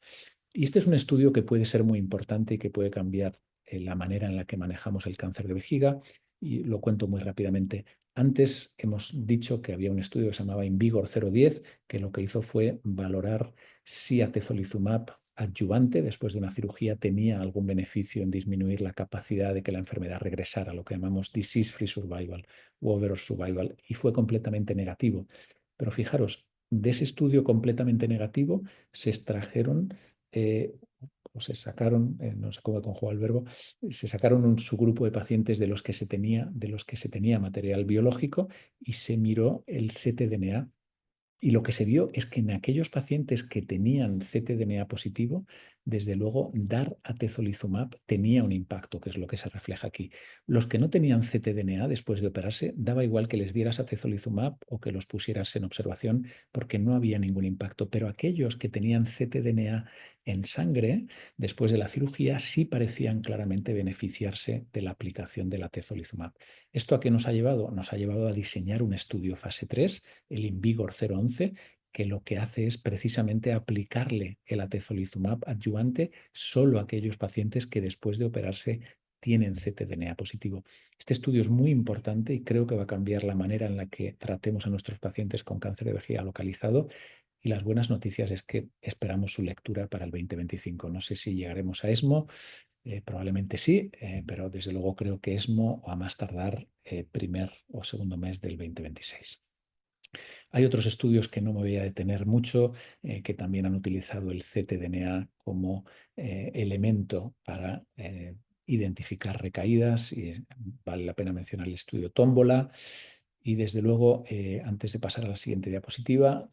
Y este es un estudio que puede ser muy importante y que puede cambiar la manera en la que manejamos el cáncer de vejiga. Y lo cuento muy rápidamente. Antes hemos dicho que había un estudio que se llamaba InVigor 010, que lo que hizo fue valorar si atezolizumab adyuvante después de una cirugía tenía algún beneficio en disminuir la capacidad de que la enfermedad regresara, lo que llamamos disease-free survival u overall survival, y fue completamente negativo. Pero fijaros, de ese estudio completamente negativo se extrajeron eh, o se sacaron, no sé cómo conjuga el verbo, se sacaron un subgrupo de pacientes de los que se tenía material biológico y se miró el ctDNA. Y lo que se vio es que en aquellos pacientes que tenían ctDNA positivo, desde luego dar atezolizumab tenía un impacto, que es lo que se refleja aquí. Los que no tenían ctDNA después de operarse, daba igual que les dieras atezolizumab o que los pusieras en observación porque no había ningún impacto. Pero aquellos que tenían ctDNA en sangre después de la cirugía sí parecían claramente beneficiarse de la aplicación del atezolizumab. ¿Esto a qué nos ha llevado? Nos ha llevado a diseñar un estudio fase 3, el InVigor 011, que lo que hace es precisamente aplicarle el atezolizumab adyuvante solo a aquellos pacientes que después de operarse tienen ctDNA positivo. Este estudio es muy importante y creo que va a cambiar la manera en la que tratemos a nuestros pacientes con cáncer de vejiga localizado. Y las buenas noticias es que esperamos su lectura para el 2025. No sé si llegaremos a ESMO, probablemente sí, pero desde luego creo que ESMO o a más tardar primer o segundo mes del 2026. Hay otros estudios que no me voy a detener mucho, que también han utilizado el ctDNA como elemento para identificar recaídas, y vale la pena mencionar el estudio Tómbola. Y desde luego, antes de pasar a la siguiente diapositiva,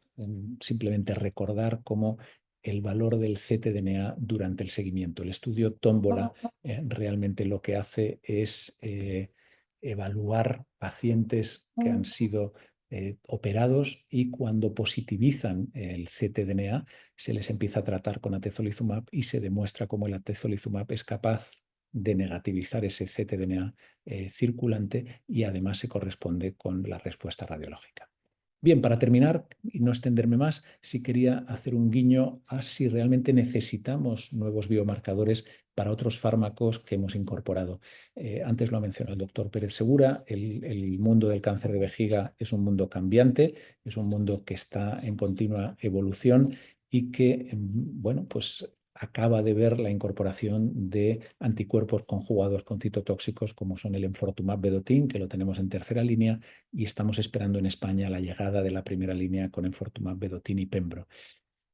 simplemente recordar cómo el valor del ctDNA durante el seguimiento. El estudio Tómbola realmente lo que hace es evaluar pacientes que han sido operados, y cuando positivizan el ctDNA se les empieza a tratar con atezolizumab y se demuestra cómo el atezolizumab es capaz de negativizar ese ctDNA circulante, y además se corresponde con la respuesta radiológica. Bien, para terminar y no extenderme más, sí quería hacer un guiño a si realmente necesitamos nuevos biomarcadores para otros fármacos que hemos incorporado. Antes lo ha mencionado el doctor Pérez Segura, el mundo del cáncer de vejiga es un mundo cambiante, es un mundo que está en continua evolución y que, bueno, pues acaba de ver la incorporación de anticuerpos conjugados con citotóxicos como son el enfortumab vedotin, que lo tenemos en tercera línea, y estamos esperando en España la llegada de la primera línea con enfortumab vedotin y pembro.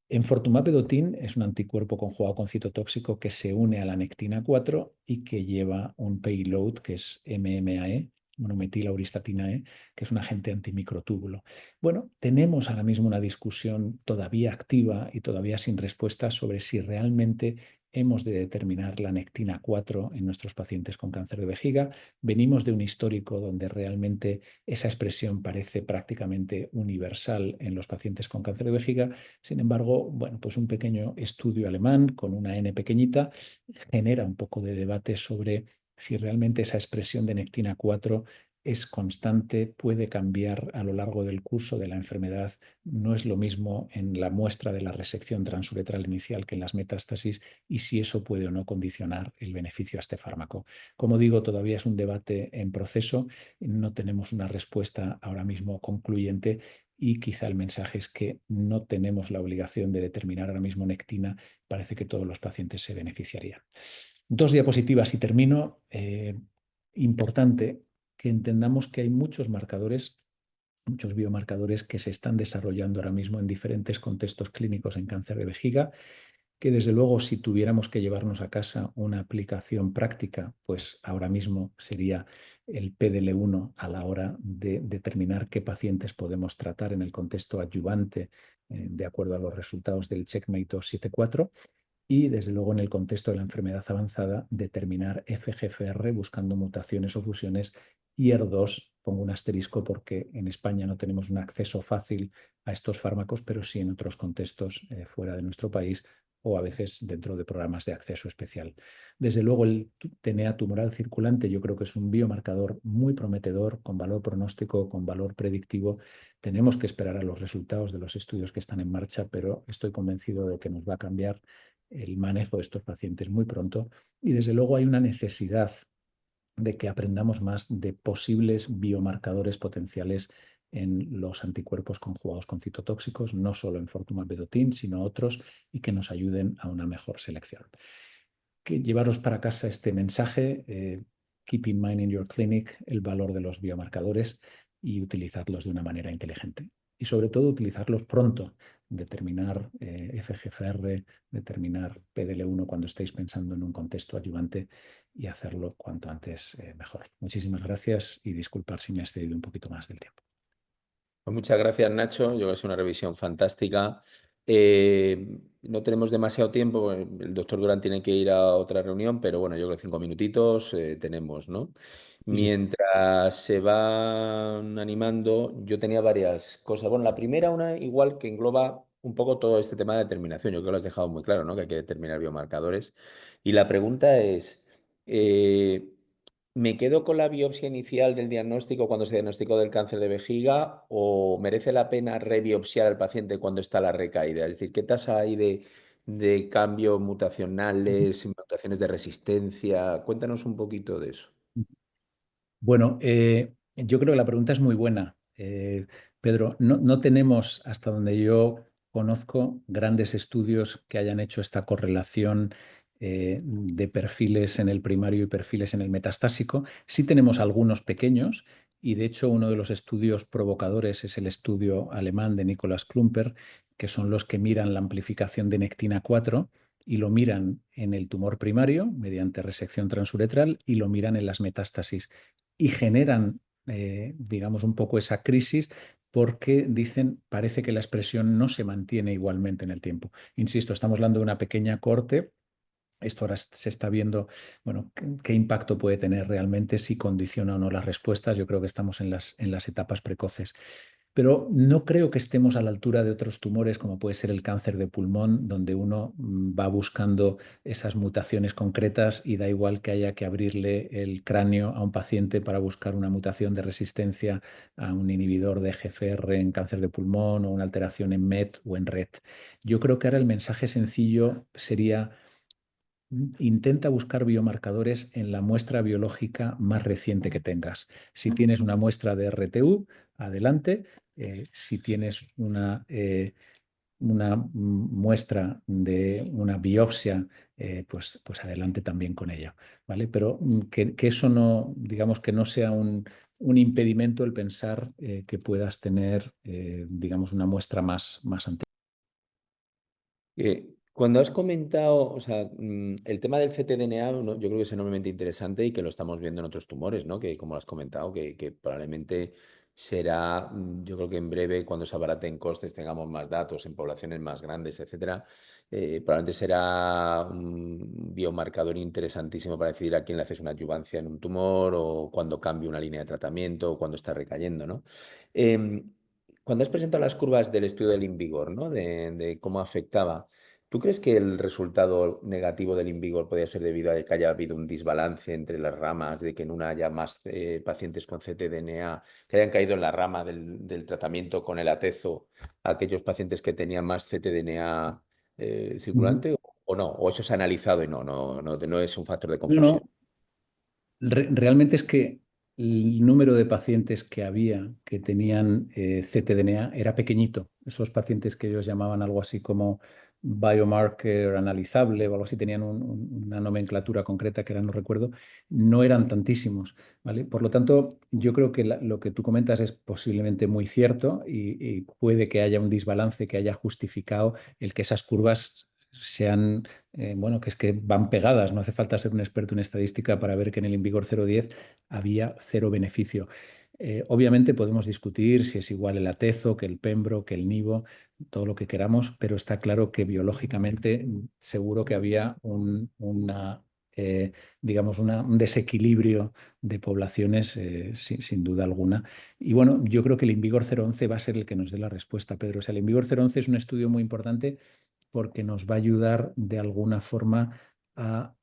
Enfortumab vedotin es un anticuerpo conjugado con citotóxico que se une a la nectina 4 y que lleva un payload que es MMAE, monometilaurisstatina E, que es un agente antimicrotúbulo. Bueno, tenemos ahora mismo una discusión todavía activa y todavía sin respuesta sobre si realmente hemos de determinar la nectina 4 en nuestros pacientes con cáncer de vejiga. Venimos de un histórico donde realmente esa expresión parece prácticamente universal en los pacientes con cáncer de vejiga. Sin embargo, bueno, pues un pequeño estudio alemán con una N pequeñita genera un poco de debate sobre si realmente esa expresión de nectina 4 es constante, puede cambiar a lo largo del curso de la enfermedad. No es lo mismo en la muestra de la resección transuretral inicial que en las metástasis, y si eso puede o no condicionar el beneficio a este fármaco. Como digo, todavía es un debate en proceso, no tenemos una respuesta ahora mismo concluyente, y quizá el mensaje es que no tenemos la obligación de determinar ahora mismo nectina. Parece que todos los pacientes se beneficiarían. Dos diapositivas y termino. Importante que entendamos que hay muchos marcadores, muchos biomarcadores que se están desarrollando ahora mismo en diferentes contextos clínicos en cáncer de vejiga, que desde luego si tuviéramos que llevarnos a casa una aplicación práctica, pues ahora mismo sería el PDL1 a la hora de determinar qué pacientes podemos tratar en el contexto adyuvante de acuerdo a los resultados del CheckMate 274, y desde luego en el contexto de la enfermedad avanzada determinar FGFR buscando mutaciones o fusiones Y ER2 pongo un asterisco porque en España no tenemos un acceso fácil a estos fármacos, pero sí en otros contextos fuera de nuestro país o a veces dentro de programas de acceso especial. Desde luego, el TNA tumoral circulante yo creo que es un biomarcador muy prometedor, con valor pronóstico, con valor predictivo. Tenemos que esperar a los resultados de los estudios que están en marcha, pero estoy convencido de que nos va a cambiar el manejo de estos pacientes muy pronto. Y desde luego hay una necesidad de que aprendamos más de posibles biomarcadores potenciales en los anticuerpos conjugados con citotóxicos, no solo en Fortumab vedotin, sino otros, y que nos ayuden a una mejor selección. Que llevaros para casa este mensaje, keep in mind in your clinic el valor de los biomarcadores y utilizarlos de una manera inteligente. Y sobre todo utilizarlos pronto, determinar FGFR, determinar PDL1 cuando estéis pensando en un contexto adyuvante y hacerlo cuanto antes mejor. Muchísimas gracias y disculpar si me he excedido un poquito más del tiempo. Pues muchas gracias, Nacho. Yo creo que es una revisión fantástica. No tenemos demasiado tiempo, porque el doctor Durán tiene que ir a otra reunión, pero bueno, yo creo que 5 minutitos tenemos, ¿no? Sí, sí. Mientras se van animando, yo tenía varias cosas. Bueno, la primera, una igual que engloba un poco todo este tema de determinación. Yo creo que lo has dejado muy claro, ¿no? Que hay que determinar biomarcadores. Y la pregunta es, eh, ¿me quedo con la biopsia inicial del diagnóstico cuando se diagnosticó del cáncer de vejiga o merece la pena rebiopsiar al paciente cuando está la recaída? Es decir, ¿qué tasa hay de cambios mutacionales, mutaciones de resistencia? Cuéntanos un poquito de eso. Bueno, yo creo que la pregunta es muy buena. Pedro, no tenemos, hasta donde yo conozco, grandes estudios que hayan hecho esta correlación de perfiles en el primario y perfiles en el metastásico. Sí tenemos algunos pequeños y de hecho uno de los estudios provocadores es el estudio alemán de Nicolas Klümper, que son los que miran la amplificación de nectina 4 y lo miran en el tumor primario mediante resección transuretral y lo miran en las metástasis y generan, digamos, un poco esa crisis porque dicen, parece que la expresión no se mantiene igualmente en el tiempo. Insisto, estamos hablando de una pequeña corte. Esto ahora se está viendo, bueno, qué impacto puede tener realmente, si condiciona o no las respuestas. Yo creo que estamos en las etapas precoces. Pero no creo que estemos a la altura de otros tumores, como puede ser el cáncer de pulmón, donde uno va buscando esas mutaciones concretas y da igual que haya que abrirle el cráneo a un paciente para buscar una mutación de resistencia a un inhibidor de GFR en cáncer de pulmón o una alteración en MET o en RET. Yo creo que ahora el mensaje sencillo sería: intenta buscar biomarcadores en la muestra biológica más reciente que tengas. Si tienes una muestra de RTU, adelante. Si tienes una muestra de una biopsia, pues adelante también con ella, ¿vale? Pero que eso no, digamos que no sea un impedimento el pensar que puedas tener, digamos, una muestra más antigua. Cuando has comentado, o sea, el tema del ctDNA, ¿no? Yo creo que es enormemente interesante y que lo estamos viendo en otros tumores, ¿no? Que como has comentado, que probablemente será, yo creo que en breve, cuando se abaraten costes, tengamos más datos en poblaciones más grandes, etcétera, probablemente será un biomarcador interesantísimo para decidir a quién le haces una adyuvancia en un tumor o cuando cambie una línea de tratamiento o cuando está recayendo, ¿no? Em, Cuando has presentado las curvas del estudio del Invigor, ¿no? De cómo afectaba, ¿tú crees que el resultado negativo del Invigor podría ser debido a que haya habido un desbalance entre las ramas, de que en una haya más pacientes con ctDNA, que hayan caído en la rama del tratamiento con el atezo aquellos pacientes que tenían más ctDNA Ujú. circulante o no? ¿O eso se ha analizado y no es un factor de No, confusión? no, realmente es que el número de pacientes que había que tenían ctDNA era pequeñito. Esos pacientes que ellos llamaban algo así como biomarker analizable o algo así, tenían una nomenclatura concreta que ahora no recuerdo, no eran tantísimos, ¿vale? Por lo tanto, yo creo que lo que tú comentas es posiblemente muy cierto y puede que haya un desbalance que haya justificado el que esas curvas sean bueno, que es que van pegadas, no hace falta ser un experto en estadística para ver que en el Invigor 010 había cero beneficio. Obviamente podemos discutir si es igual el atezo, que el pembro, que el nivo, todo lo que queramos, pero está claro que biológicamente seguro que había digamos, un desequilibrio de poblaciones, sin duda alguna. Y bueno, yo creo que el Invigor 011 va a ser el que nos dé la respuesta, Pedro. O sea, el Invigor 011 es un estudio muy importante porque nos va a ayudar de alguna forma a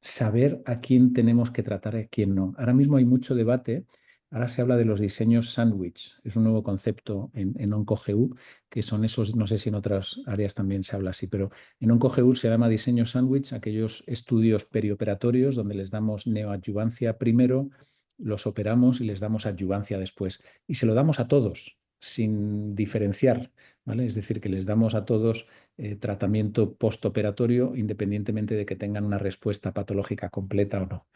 saber a quién tenemos que tratar y a quién no. Ahora mismo hay mucho debate. Ahora se habla de los diseños sándwich. Es un nuevo concepto en OncoGU, que son esos, no sé si en otras áreas también se habla así, pero en OncoGU se llama diseño sándwich aquellos estudios perioperatorios donde les damos neoadyuvancia primero, los operamos y les damos adyuvancia después. Y se lo damos a todos, sin diferenciar, ¿vale? Es decir, que les damos a todos tratamiento postoperatorio, independientemente de que tengan una respuesta patológica completa o no.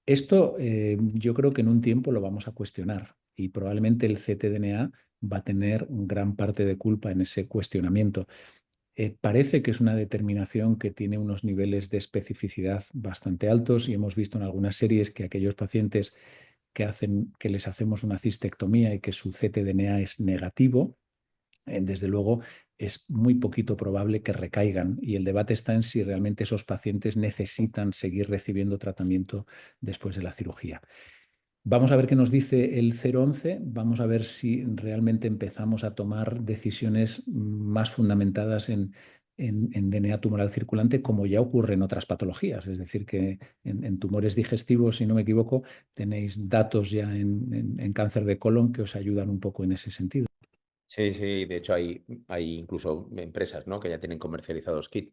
Esto yo creo que en un tiempo lo vamos a cuestionar y probablemente el ctDNA va a tener gran parte de culpa en ese cuestionamiento. Parece que es una determinación que tiene unos niveles de especificidad bastante altos y hemos visto en algunas series que aquellos pacientes que les hacemos una cistectomía y que su ctDNA es negativo, desde luego es muy poquito probable que recaigan y el debate está en si realmente esos pacientes necesitan seguir recibiendo tratamiento después de la cirugía. Vamos a ver qué nos dice el 011, vamos a ver si realmente empezamos a tomar decisiones más fundamentadas en DNA tumoral circulante, como ya ocurre en otras patologías. Es decir, que en tumores digestivos, si no me equivoco, tenéis datos ya en cáncer de colon que os ayudan un poco en ese sentido. Sí, sí, de hecho hay incluso empresas, ¿no?, que ya tienen comercializados kits.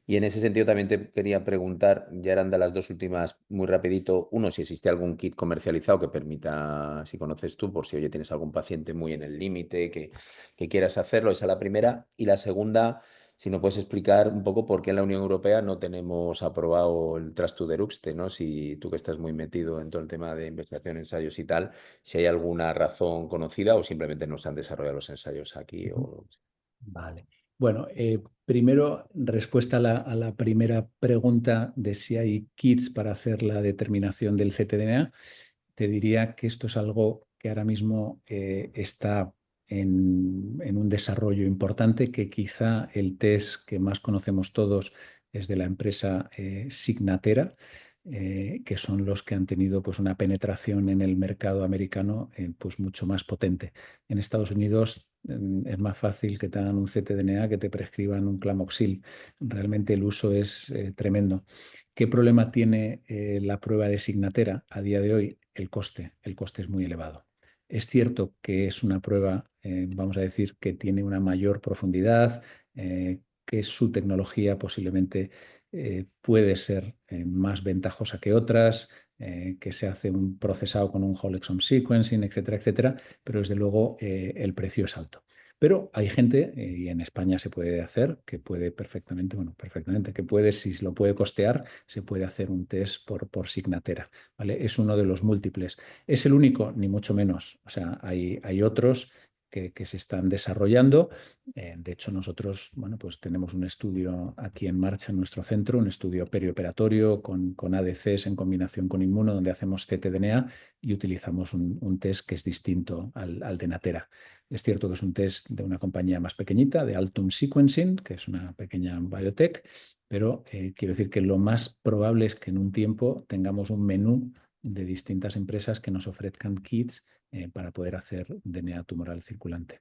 Y en ese sentido también te quería preguntar, ya eran de las dos últimas, muy rapidito, uno, si existe algún kit comercializado que permita, si conoces tú, por si oye tienes algún paciente muy en el límite, que quieras hacerlo, esa es la primera. Y la segunda, si nos puedes explicar un poco por qué en la Unión Europea no tenemos aprobado el Trastuzderuxte, ¿no? Si tú que estás muy metido en todo el tema de investigación, ensayos y tal, si hay alguna razón conocida o simplemente no se han desarrollado los ensayos aquí. O... Vale. Bueno, primero, respuesta a la primera pregunta de si hay kits para hacer la determinación del ctDNA. Te diría que esto es algo que ahora mismo está en un desarrollo importante, que quizá el test que más conocemos todos es de la empresa Signatera, que son los que han tenido pues, una penetración en el mercado americano pues, mucho más potente. En Estados Unidos es más fácil que te hagan un ctDNA que te prescriban un Clamoxil. Realmente el uso es tremendo. ¿Qué problema tiene la prueba de Signatera a día de hoy? El coste. El coste es muy elevado. Es cierto que es una prueba, vamos a decir, que tiene una mayor profundidad, que su tecnología posiblemente puede ser más ventajosa que otras, que se hace un procesado con un whole exome sequencing, etcétera, etcétera, pero desde luego el precio es alto. Pero hay gente, y en España se puede hacer, que puede perfectamente, bueno, perfectamente, que puede, si se lo puede costear, se puede hacer un test por Signatera, ¿vale? Es uno de los múltiples. ¿Es el único? Ni mucho menos. O sea, hay otros que se están desarrollando. De hecho, nosotros, bueno, pues tenemos un estudio aquí en marcha en nuestro centro, un estudio perioperatorio con ADCs en combinación con inmuno, donde hacemos ctDNA y utilizamos un test que es distinto al de Natera. Es cierto que es un test de una compañía más pequeñita, de Altum Sequencing, que es una pequeña biotech, pero quiero decir que lo más probable es que en un tiempo tengamos un menú de distintas empresas que nos ofrezcan kits para poder hacer DNA tumoral circulante.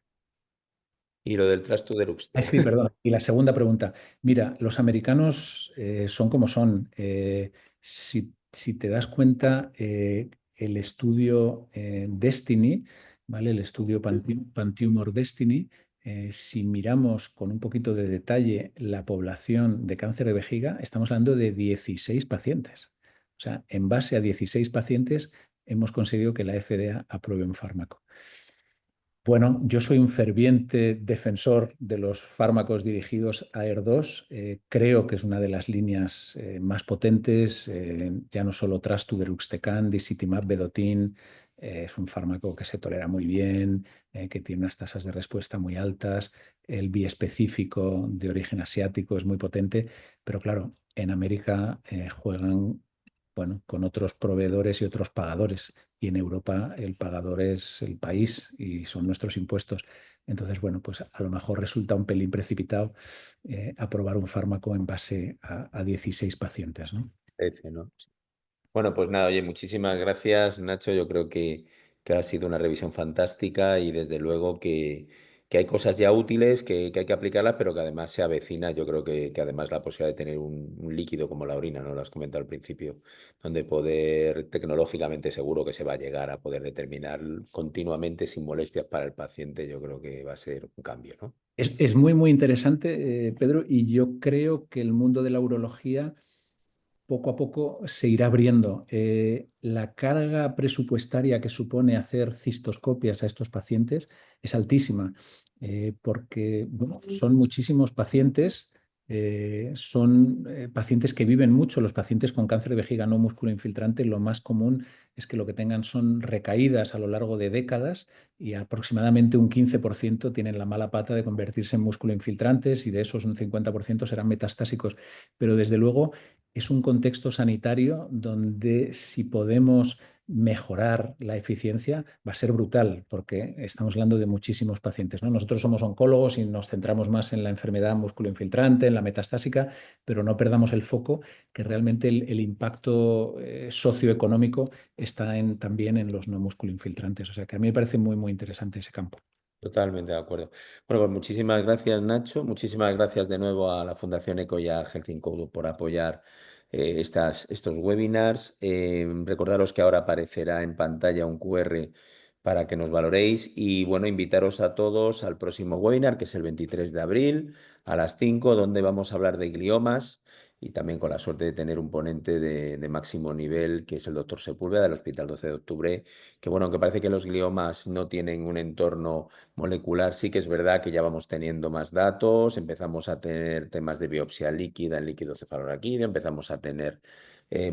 Y lo del Trastuzderuxte. Sí, perdón. Y la segunda pregunta. Mira, los americanos son como son. Si te das cuenta, el estudio Destiny, ¿vale? El estudio Pantumor Destiny, si miramos con un poquito de detalle la población de cáncer de vejiga, estamos hablando de 16 pacientes. O sea, en base a 16 pacientes hemos conseguido que la FDA apruebe un fármaco. Bueno, yo soy un ferviente defensor de los fármacos dirigidos a ER2. Creo que es una de las líneas más potentes, ya no solo Trastuzderuxtecan, Disitimab Vedotin. Es un fármaco que se tolera muy bien, que tiene unas tasas de respuesta muy altas. El biespecífico de origen asiático es muy potente, pero claro, en América juegan bueno, con otros proveedores y otros pagadores. Y en Europa el pagador es el país y son nuestros impuestos. Entonces, bueno, pues a lo mejor resulta un pelín precipitado aprobar un fármaco en base a 16 pacientes, ¿no? Ese, ¿no? Bueno, pues nada, oye, muchísimas gracias, Nacho. Yo creo que ha sido una revisión fantástica y desde luego que hay cosas ya útiles que hay que aplicarlas, pero que además se avecina, yo creo que además la posibilidad de tener un líquido como la orina, ¿no? Lo has comentado al principio, donde poder tecnológicamente seguro que se va a llegar a poder determinar continuamente sin molestias para el paciente, yo creo que va a ser un cambio, ¿no? Es muy, muy interesante, Pedro, y yo creo que el mundo de la urología poco a poco se irá abriendo. La carga presupuestaria que supone hacer cistoscopias a estos pacientes es altísima, porque bueno, son muchísimos pacientes, son pacientes que viven mucho. Los pacientes con cáncer de vejiga no músculo infiltrante, lo más común es que lo que tengan son recaídas a lo largo de décadas y aproximadamente un 15% tienen la mala pata de convertirse en músculo infiltrantes y de esos un 50% serán metastásicos. Pero desde luego es un contexto sanitario donde si podemos mejorar la eficiencia va a ser brutal, porque estamos hablando de muchísimos pacientes, ¿no? Nosotros somos oncólogos y nos centramos más en la enfermedad musculoinfiltrante, en la metastásica, pero no perdamos el foco que realmente el impacto socioeconómico está también en los no musculoinfiltrantes. O sea que a mí me parece muy, muy interesante ese campo. Totalmente de acuerdo. Bueno, pues muchísimas gracias, Nacho. Muchísimas gracias de nuevo a la Fundación Eco y a Health in Code por apoyar estos webinars. Recordaros que ahora aparecerá en pantalla un QR para que nos valoréis y bueno, invitaros a todos al próximo webinar, que es el 23 de abril a las 5, donde vamos a hablar de gliomas y también con la suerte de tener un ponente de máximo nivel, que es el doctor Sepúlveda del Hospital 12 de Octubre, que bueno, que parece que los gliomas no tienen un entorno molecular. Sí que es verdad que ya vamos teniendo más datos, empezamos a tener temas de biopsia líquida en líquido cefalorraquídeo, empezamos a tener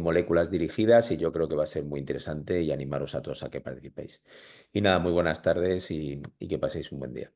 moléculas dirigidas y yo creo que va a ser muy interesante y animaros a todos a que participéis. Y nada, muy buenas tardes y que paséis un buen día.